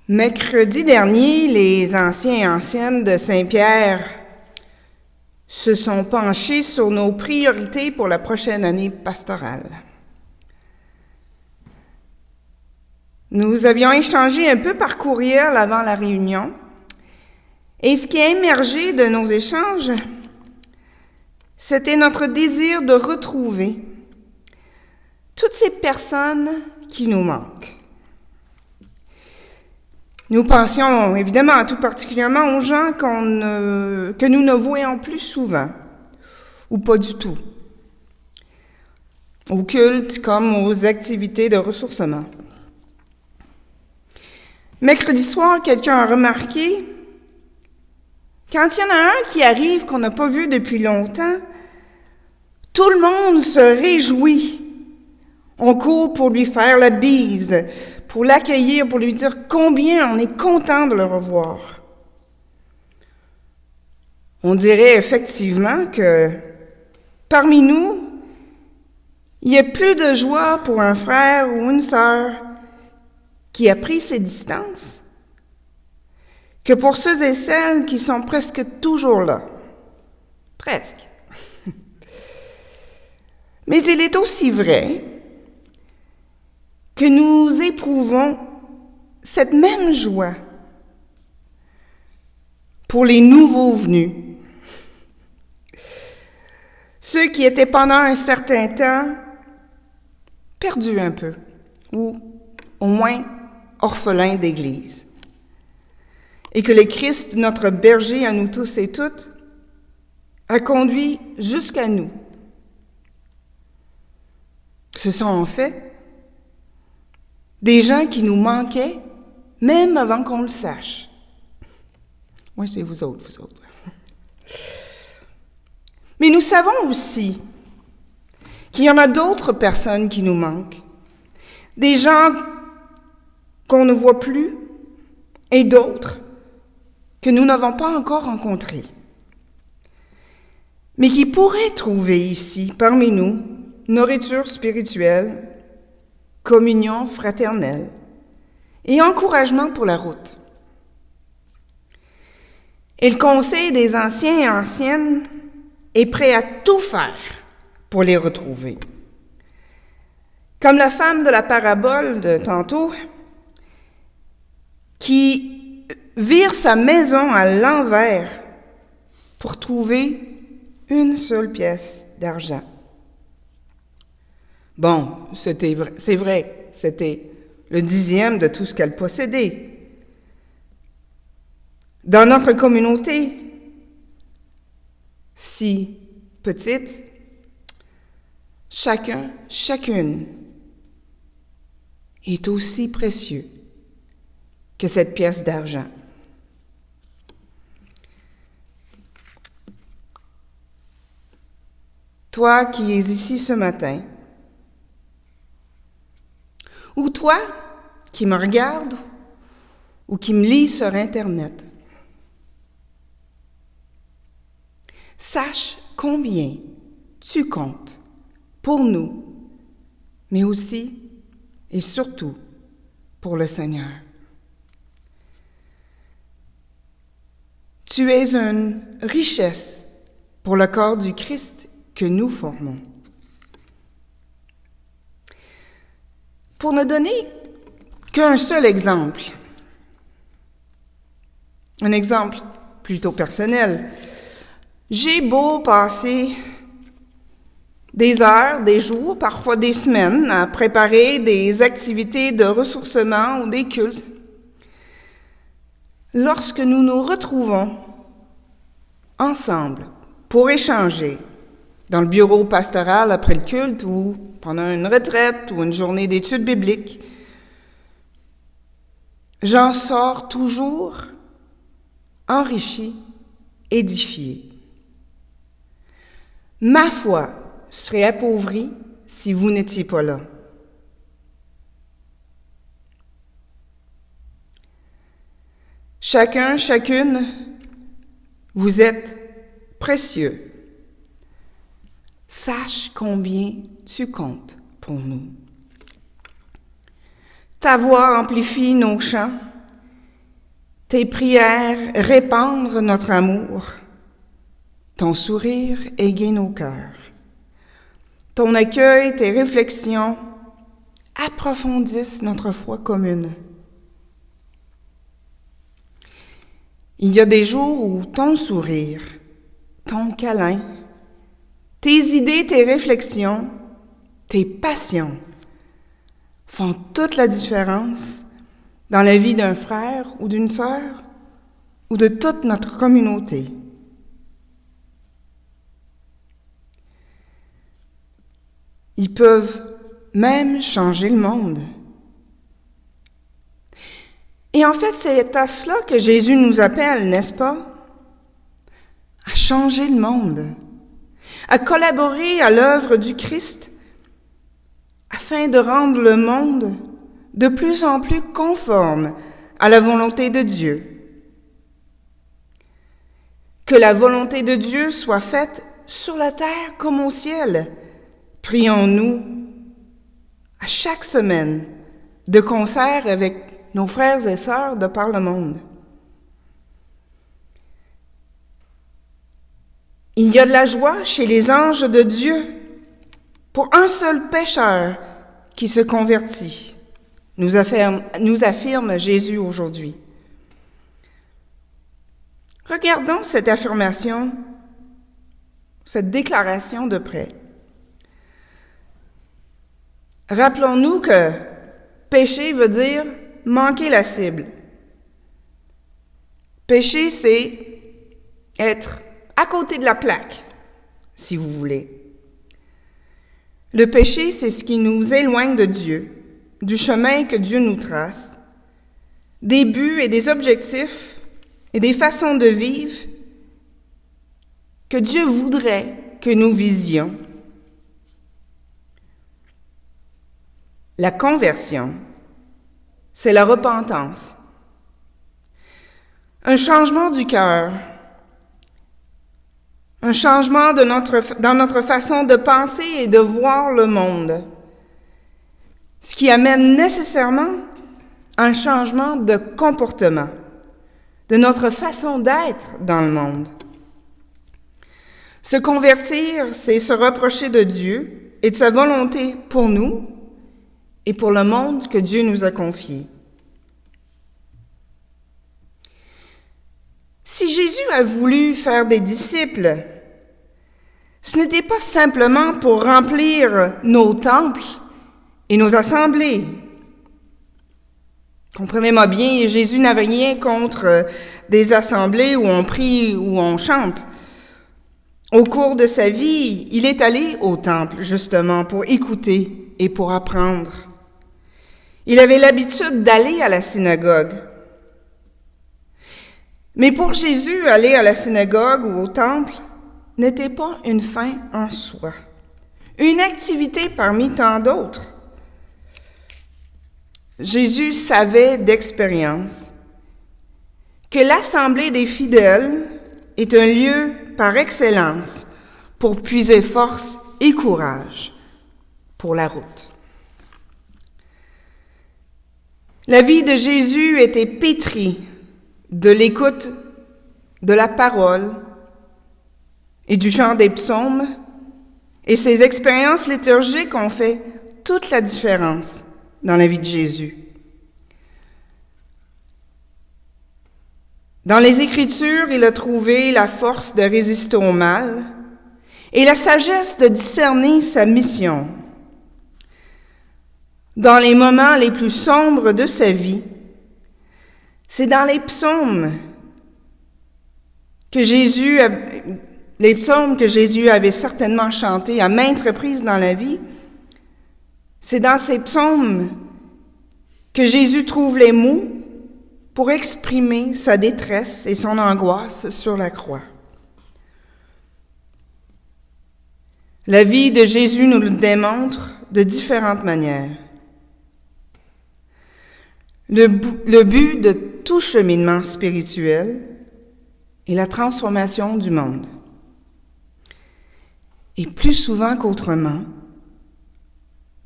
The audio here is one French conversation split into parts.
Mercredi dernier, les anciens et anciennes de Saint-Pierre se sont penchés sur nos priorités pour la prochaine année pastorale. Nous avions échangé un peu par courriel avant la réunion, et ce qui a émergé de nos échanges, c'était notre désir de retrouver toutes ces personnes qui nous manquent. Nous pensions évidemment tout particulièrement aux gens que nous ne voyons plus souvent, ou pas du tout, aux cultes comme aux activités de ressourcement. Mercredi soir, quelqu'un a remarqué, quand il y en a un qui arrive qu'on n'a pas vu depuis longtemps, tout le monde se réjouit. On court pour lui faire la bise, pour l'accueillir, pour lui dire combien on est content de le revoir. On dirait effectivement que parmi nous, il y a plus de joie pour un frère ou une sœur qui a pris ses distances que pour ceux et celles qui sont presque toujours là. Presque. Mais il est aussi vrai que nous éprouvons cette même joie pour les nouveaux venus. Ceux qui étaient pendant un certain temps perdus un peu, ou au moins orphelins d'Église. Et que le Christ, notre berger à nous tous et toutes, a conduit jusqu'à nous. Ce sont en fait des gens qui nous manquaient, même avant qu'on le sache. Oui, c'est vous autres. Mais nous savons aussi qu'il y en a d'autres personnes qui nous manquent. Des gens qu'on ne voit plus et d'autres que nous n'avons pas encore rencontrés. Mais qui pourraient trouver ici, parmi nous, nourriture spirituelle, communion fraternelle et encouragement pour la route. Et le Conseil des anciens et anciennes est prêt à tout faire pour les retrouver. Comme la femme de la parabole de tantôt, qui vire sa maison à l'envers pour trouver une seule pièce d'argent. Bon, c'est vrai, c'était le 10e de tout ce qu'elle possédait. Dans notre communauté, si petite, chacune est aussi précieux que cette pièce d'argent. Toi qui es ici ce matin, ou toi qui me regardes ou qui me lis sur Internet, sache combien tu comptes pour nous, mais aussi et surtout pour le Seigneur. Tu es une richesse pour le corps du Christ que nous formons. Pour ne donner qu'un seul exemple, un exemple plutôt personnel, j'ai beau passer des heures, des jours, parfois des semaines à préparer des activités de ressourcement ou des cultes. Lorsque nous nous retrouvons ensemble pour échanger dans le bureau pastoral après le culte ou pendant une retraite ou une journée d'études bibliques, j'en sors toujours enrichi, édifié. Ma foi serait appauvrie si vous n'étiez pas là. Chacune, vous êtes précieux. Sache combien tu comptes pour nous. Ta voix amplifie nos chants tes prières répandre notre amour, ton sourire égaye nos cœurs, ton accueil, tes réflexions approfondissent notre foi commune. Il y a des jours où ton sourire, ton câlin, tes idées, tes réflexions, tes passions font toute la différence dans la vie d'un frère ou d'une sœur ou de toute notre communauté. Ils peuvent même changer le monde. Et en fait, c'est à cela que Jésus nous appelle, n'est-ce pas? À changer le monde, à collaborer à l'œuvre du Christ afin de rendre le monde de plus en plus conforme à la volonté de Dieu. Que la volonté de Dieu soit faite sur la terre comme au ciel. Prions-nous à chaque semaine de concert avec nos frères et sœurs de par le monde. Il y a de la joie chez les anges de Dieu pour un seul pécheur qui se convertit, nous affirme Jésus aujourd'hui. Regardons cette affirmation, cette déclaration de près. Rappelons-nous que péché veut dire manquer la cible. Péché, c'est être à côté de la plaque, si vous voulez. Le péché, c'est ce qui nous éloigne de Dieu, du chemin que Dieu nous trace, des buts et des objectifs et des façons de vivre que Dieu voudrait que nous visions. La conversion, c'est la repentance. Un changement du cœur, un changement dans notre façon de penser et de voir le monde, ce qui amène nécessairement un changement de comportement, de notre façon d'être dans le monde. Se convertir, c'est se rapprocher de Dieu et de sa volonté pour nous et pour le monde que Dieu nous a confié. Si Jésus a voulu faire des disciples, ce n'était pas simplement pour remplir nos temples et nos assemblées. Comprenez-moi bien, Jésus n'avait rien contre des assemblées où on prie, où on chante. Au cours de sa vie, il est allé au temple, justement, pour écouter et pour apprendre. Il avait l'habitude d'aller à la synagogue. Mais pour Jésus, aller à la synagogue ou au temple n'était pas une fin en soi, une activité parmi tant d'autres. Jésus savait d'expérience que l'assemblée des fidèles est un lieu par excellence pour puiser force et courage pour la route. La vie de Jésus était pétrie de l'écoute de la parole et du chant des psaumes, et ses expériences liturgiques ont fait toute la différence dans la vie de Jésus. Dans les Écritures, il a trouvé la force de résister au mal et la sagesse de discerner sa mission. Dans les moments les plus sombres de sa vie, c'est dans les psaumes que Jésus avait certainement chantés à maintes reprises dans la vie, c'est dans ces psaumes que Jésus trouve les mots pour exprimer sa détresse et son angoisse sur la croix. La vie de Jésus nous le démontre de différentes manières. Le but de tout cheminement spirituel est la transformation du monde. Et plus souvent qu'autrement,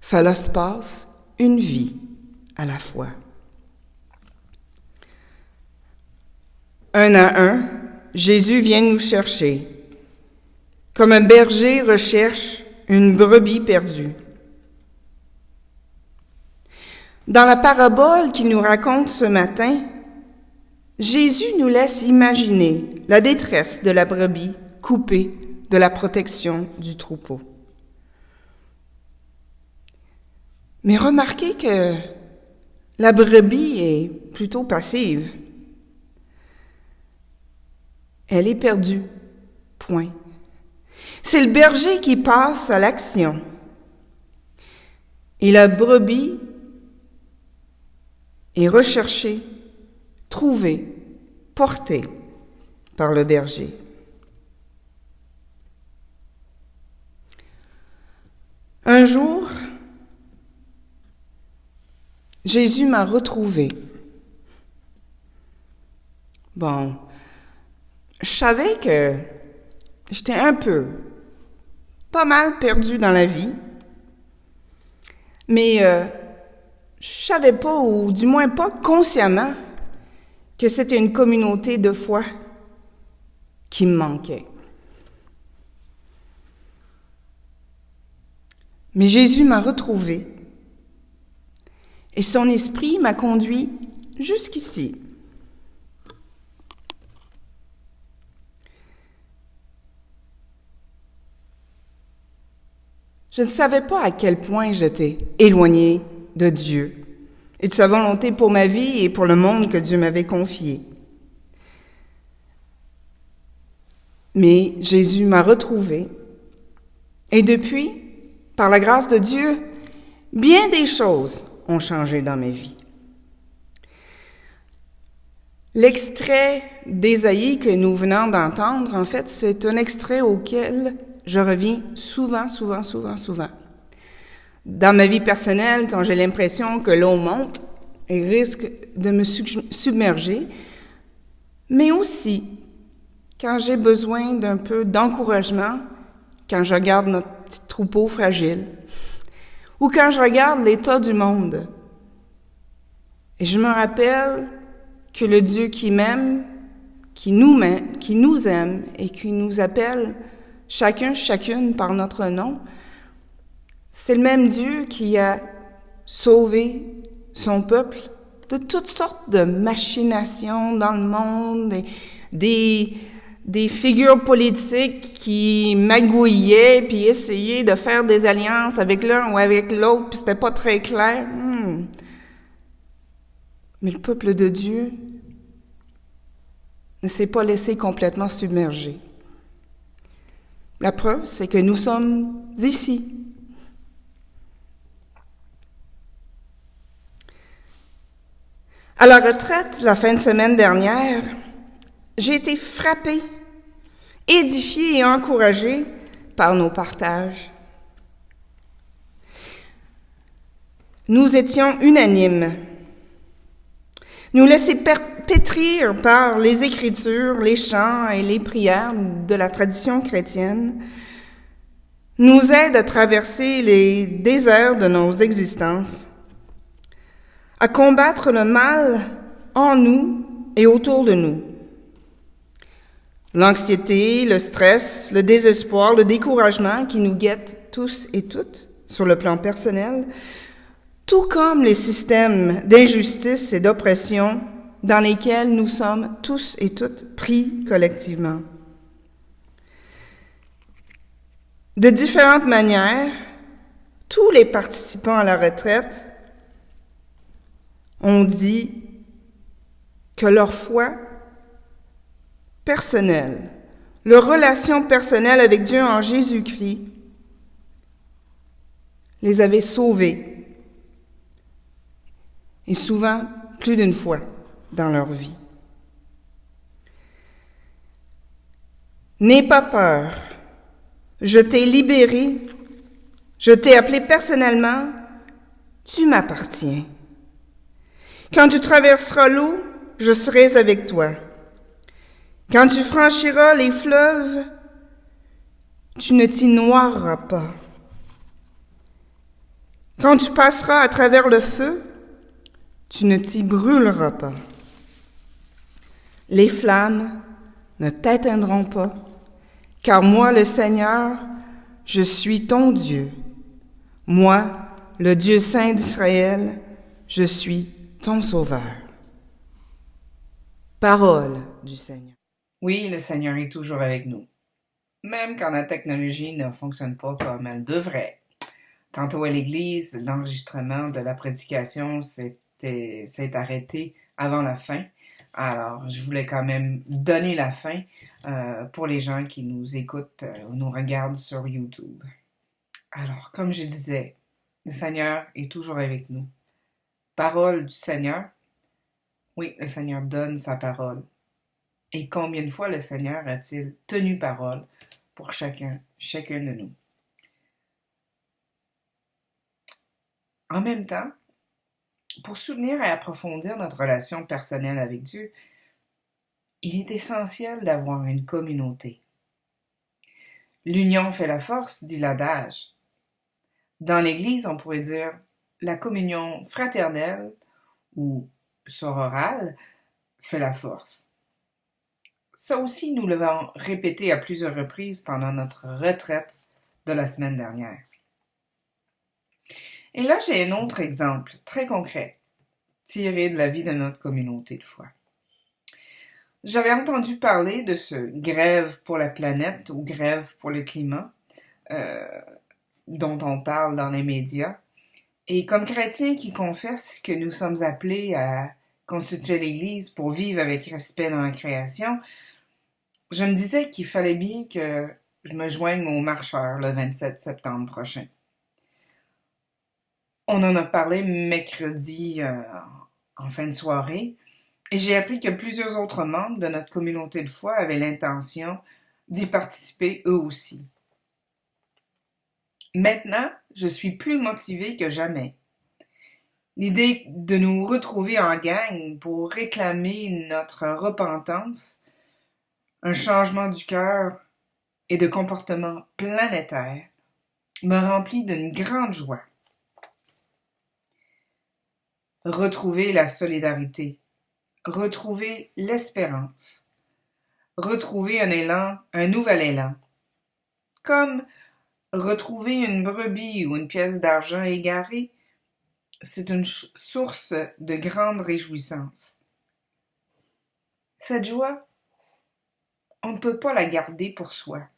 cela se passe une vie à la fois. Un à un, Jésus vient nous chercher, comme un berger recherche une brebis perdue. Dans la parabole qu'il nous raconte ce matin, Jésus nous laisse imaginer la détresse de la brebis coupée de la protection du troupeau. Mais remarquez que la brebis est plutôt passive. Elle est perdue. Point. C'est le berger qui passe à l'action. Et la brebis est recherchée, trouvée, portée par le berger. Un jour, Jésus m'a retrouvée. Bon, je savais que j'étais pas mal perdue dans la vie, mais je savais pas, ou du moins pas consciemment, que c'était une communauté de foi qui me manquait. Mais Jésus m'a retrouvée et son esprit m'a conduit jusqu'ici. Je ne savais pas à quel point j'étais éloignée de Dieu et de sa volonté pour ma vie et pour le monde que Dieu m'avait confié. Mais Jésus m'a retrouvée et depuis, par la grâce de Dieu, bien des choses ont changé dans ma vie. L'extrait d'Ésaïe que nous venons d'entendre, en fait, c'est un extrait auquel je reviens souvent. Dans ma vie personnelle, quand j'ai l'impression que l'eau monte et risque de me submerger, mais aussi quand j'ai besoin d'un peu d'encouragement, quand je regarde notre petit troupeau fragile, ou quand je regarde l'état du monde. Et je me rappelle que le Dieu qui m'aime, qui nous aime et qui nous appelle chacune par notre nom, c'est le même Dieu qui a sauvé son peuple de toutes sortes de machinations dans le monde, des figures politiques qui magouillaient puis essayaient de faire des alliances avec l'un ou avec l'autre, puis c'était pas très clair. Mais le peuple de Dieu ne s'est pas laissé complètement submerger. La preuve, c'est que nous sommes ici. À la retraite, la fin de semaine dernière, j'ai été frappée, édifiée et encouragée par nos partages. Nous étions unanimes. Nous laisser pétrir par les Écritures, les chants et les prières de la tradition chrétienne nous aident à traverser les déserts de nos existences, à combattre le mal en nous et autour de nous. L'anxiété, le stress, le désespoir, le découragement qui nous guettent tous et toutes sur le plan personnel, tout comme les systèmes d'injustice et d'oppression dans lesquels nous sommes tous et toutes pris collectivement. De différentes manières, tous les participants à la retraite ont dit que leur foi personnelle, leur relation personnelle avec Dieu en Jésus-Christ les avait sauvés, et souvent plus d'une fois dans leur vie. N'aie pas peur, je t'ai libéré, je t'ai appelé personnellement, tu m'appartiens. Quand tu traverseras l'eau, je serai avec toi. Quand tu franchiras les fleuves, tu ne t'y noieras pas. Quand tu passeras à travers le feu, tu ne t'y brûleras pas. Les flammes ne t'atteindront pas, car moi, le Seigneur, je suis ton Dieu. Moi, le Dieu saint d'Israël, je suis ton Sauveur. Parole du Seigneur. Oui, le Seigneur est toujours avec nous, même quand la technologie ne fonctionne pas comme elle devrait. Tantôt à l'église, l'enregistrement de la prédication s'est arrêté avant la fin. Alors, je voulais quand même donner la fin pour les gens qui nous écoutent ou nous regardent sur YouTube. Alors, comme je disais, le Seigneur est toujours avec nous. Parole du Seigneur. Oui, le Seigneur donne sa parole. Et combien de fois le Seigneur a-t-il tenu parole pour chacun de nous? En même temps, pour soutenir et approfondir notre relation personnelle avec Dieu, il est essentiel d'avoir une communauté. L'union fait la force, dit l'adage. Dans l'Église, on pourrait dire la communion fraternelle ou sororale fait la force. Ça aussi, nous l'avons répété à plusieurs reprises pendant notre retraite de la semaine dernière. Et là, j'ai un autre exemple très concret, tiré de la vie de notre communauté de foi. J'avais entendu parler de ce grève pour la planète ou grève pour le climat dont on parle dans les médias. Et comme chrétiens qui confessent que nous sommes appelés à constituer l'Église pour vivre avec respect dans la création, je me disais qu'il fallait bien que je me joigne aux marcheurs le 27 septembre prochain. On en a parlé mercredi en fin de soirée et j'ai appris que plusieurs autres membres de notre communauté de foi avaient l'intention d'y participer eux aussi. Maintenant, je suis plus motivée que jamais. L'idée de nous retrouver en gang pour réclamer notre repentance, un changement du cœur et de comportement planétaire me remplit d'une grande joie. Retrouver la solidarité, retrouver l'espérance, retrouver un élan, un nouvel élan, comme retrouver une brebis ou une pièce d'argent égarée, c'est une source de grande réjouissance. Cette joie, on ne peut pas la garder pour soi.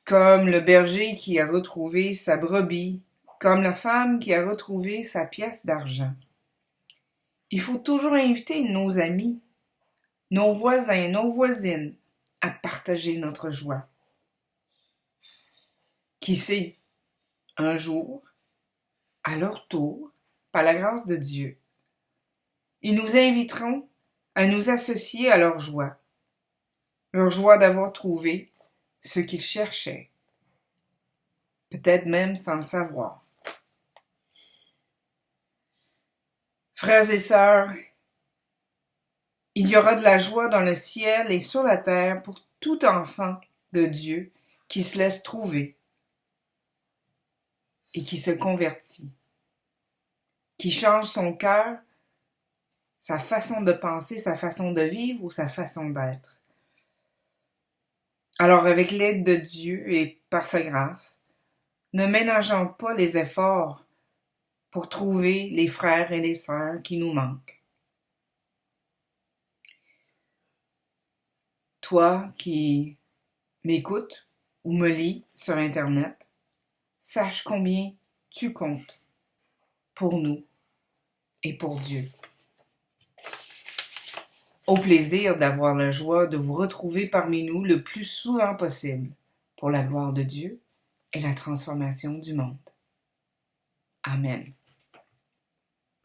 Comme le berger qui a retrouvé sa brebis, comme la femme qui a retrouvé sa pièce d'argent. Il faut toujours inviter nos amis, nos voisins, nos voisines à partager notre joie. Qui sait, un jour, à leur tour, par la grâce de Dieu, ils nous inviteront à nous associer à leur joie d'avoir trouvé ce qu'ils cherchaient, peut-être même sans le savoir. Frères et sœurs, il y aura de la joie dans le ciel et sur la terre pour tout enfant de Dieu qui se laisse trouver et qui se convertit, qui change son cœur, sa façon de penser, sa façon de vivre ou sa façon d'être. Alors, avec l'aide de Dieu et par sa grâce, ne ménageons pas les efforts pour trouver les frères et les sœurs qui nous manquent. Toi qui m'écoutes ou me lis sur Internet, sache combien tu comptes pour nous et pour Dieu. Au plaisir d'avoir la joie de vous retrouver parmi nous le plus souvent possible pour la gloire de Dieu et la transformation du monde. Amen.